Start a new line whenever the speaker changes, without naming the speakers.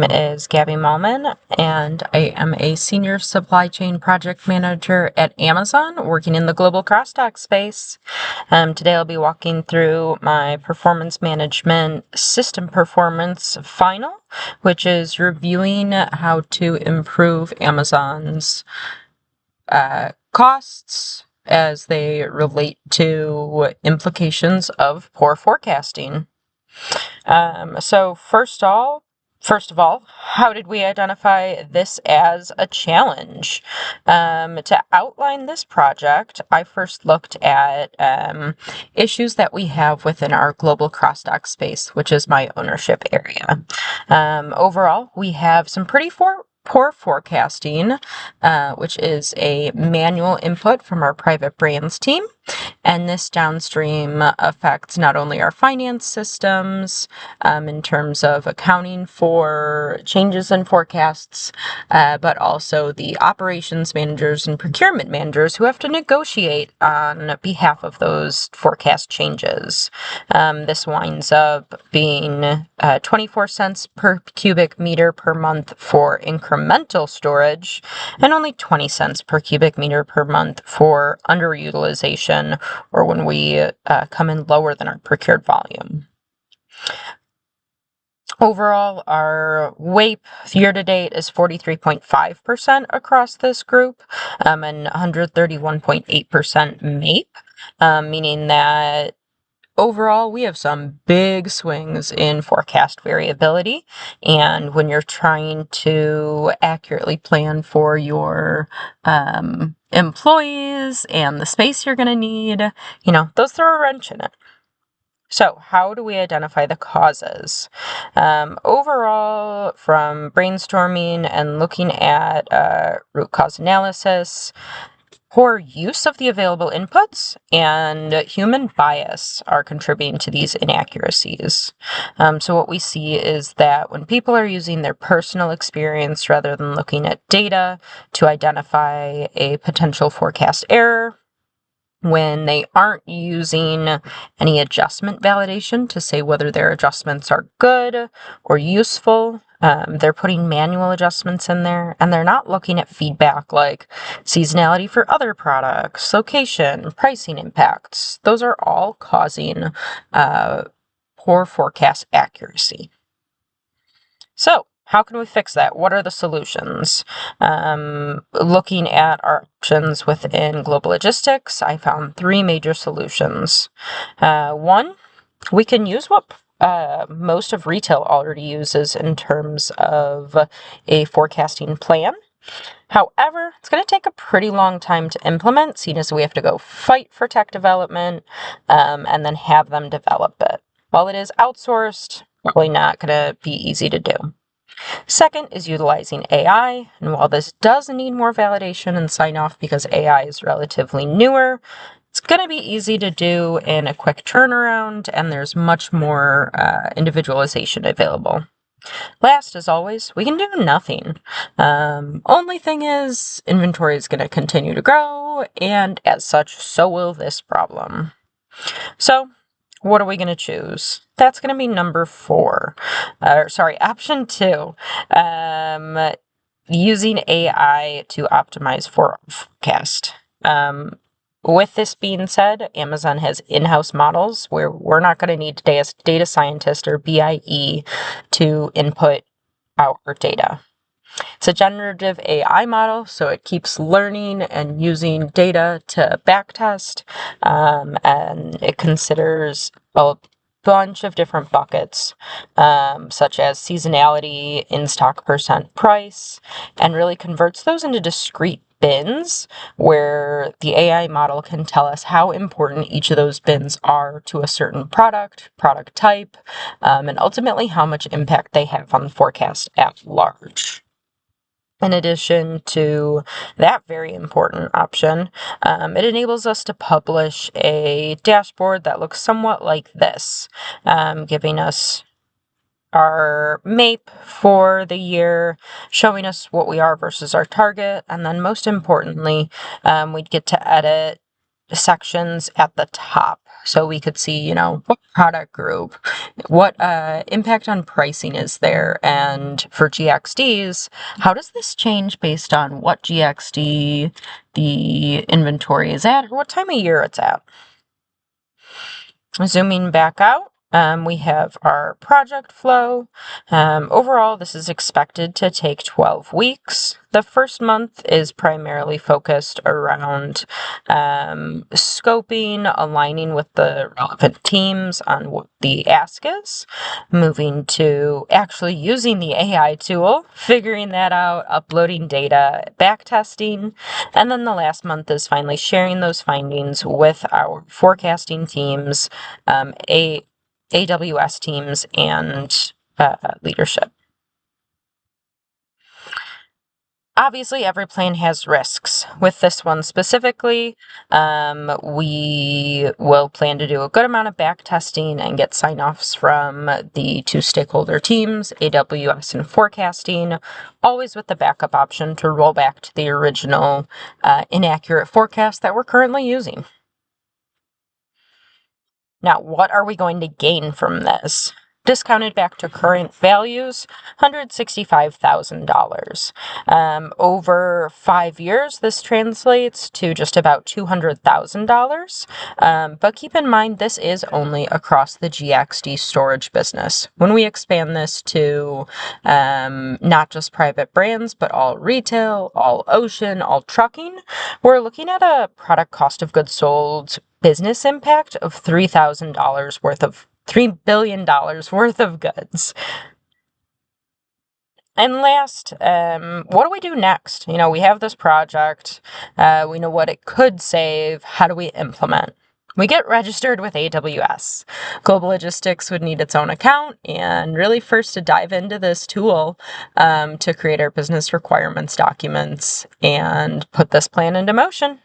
is Gabby Malman, and I am a senior supply chain project manager at Amazon working in the global crossdock space. Today I'll be walking through my performance management system performance final, which is reviewing how to improve Amazon's costs as they relate to implications of poor forecasting. So first of all, how did we identify this as a challenge? To outline this project, I first looked at issues that we have within our global crossdock space, which is my ownership area. Overall, we have some pretty poor forecasting, which is a manual input from our private brands team. And this downstream affects not only our finance systems in terms of accounting for changes in forecasts, but also the operations managers and procurement managers who have to negotiate on behalf of those forecast changes. This winds up being 24 cents per cubic meter per month for incremental storage and only 20 cents per cubic meter per month for underutilization or when we come in lower than our procured volume. Overall, our WAPE year-to-date is 43.5% across this group and 131.8% MAPE, meaning that overall, we have some big swings in forecast variability, and when you're trying to accurately plan for your employees and the space you're going to need, those throw a wrench in it. So how do we identify the causes? Overall, from brainstorming and looking at root cause analysis, poor use of the available inputs and human bias are contributing to these inaccuracies. So what we see is that when people are using their personal experience rather than looking at data to identify a potential forecast error, when they aren't using any adjustment validation to say whether their adjustments are good or useful, they're putting manual adjustments in there, and they're not looking at feedback like seasonality for other products, location, pricing impacts. Those are all causing poor forecast accuracy. So, how can we fix that? What are the solutions? Looking at our options within global logistics, I found 3 major solutions. One, we can use what most of retail already uses in terms of a forecasting plan. However, it's going to take a pretty long time to implement, seeing as we have to go fight for tech development and then have them develop it. While it is outsourced, probably not going to be easy to do. Second is utilizing AI, and while this does need more validation and sign-off because AI is relatively newer, it's going to be easy to do in a quick turnaround, and there's much more individualization available. Last, as always, we can do nothing. Only thing is, inventory is going to continue to grow, and as such, so will this problem. So, what are we going to choose? That's going to be number 4. Option 2. Using AI to optimize forecast. With this being said, Amazon has in-house models where we're not going to need data scientist or BIE to input our data. It's a generative AI model, so it keeps learning and using data to backtest, and it considers a bunch of different buckets, such as seasonality, in-stock percent price, and really converts those into discrete bins where the AI model can tell us how important each of those bins are to a certain product type, and ultimately how much impact they have on the forecast at large. In addition to that very important option, it enables us to publish a dashboard that looks somewhat like this, giving us our MAPE for the year, showing us what we are versus our target, and then most importantly, we'd get to edit sections at the top. So we could see, what product group, what impact on pricing is there. And for GXDs, how does this change based on what GXD the inventory is at or what time of year it's at? Zooming back out, we have our project flow. Overall, this is expected to take 12 weeks. The first month is primarily focused around scoping, aligning with the relevant teams on what the ask is, moving to actually using the AI tool, figuring that out, uploading data, back testing, and then the last month is finally sharing those findings with our forecasting teams, AWS teams, and leadership. Obviously, every plan has risks. With this one specifically, we will plan to do a good amount of back testing and get sign-offs from the two stakeholder teams, AWS and forecasting, always with the backup option to roll back to the original inaccurate forecast that we're currently using. Now, what are we going to gain from this? Discounted back to current values, $165,000. Over 5 years, this translates to just about $200,000. But keep in mind, this is only across the GXD storage business. When we expand this to not just private brands, but all retail, all ocean, all trucking, we're looking at a product cost of goods sold business impact of $3,000 worth of $3 billion worth of goods. And last, what do we do next? We have this project. We know what it could save. How do we implement? We get registered with AWS. Global Logistics would need its own account and really first to dive into this tool to create our business requirements documents and put this plan into motion.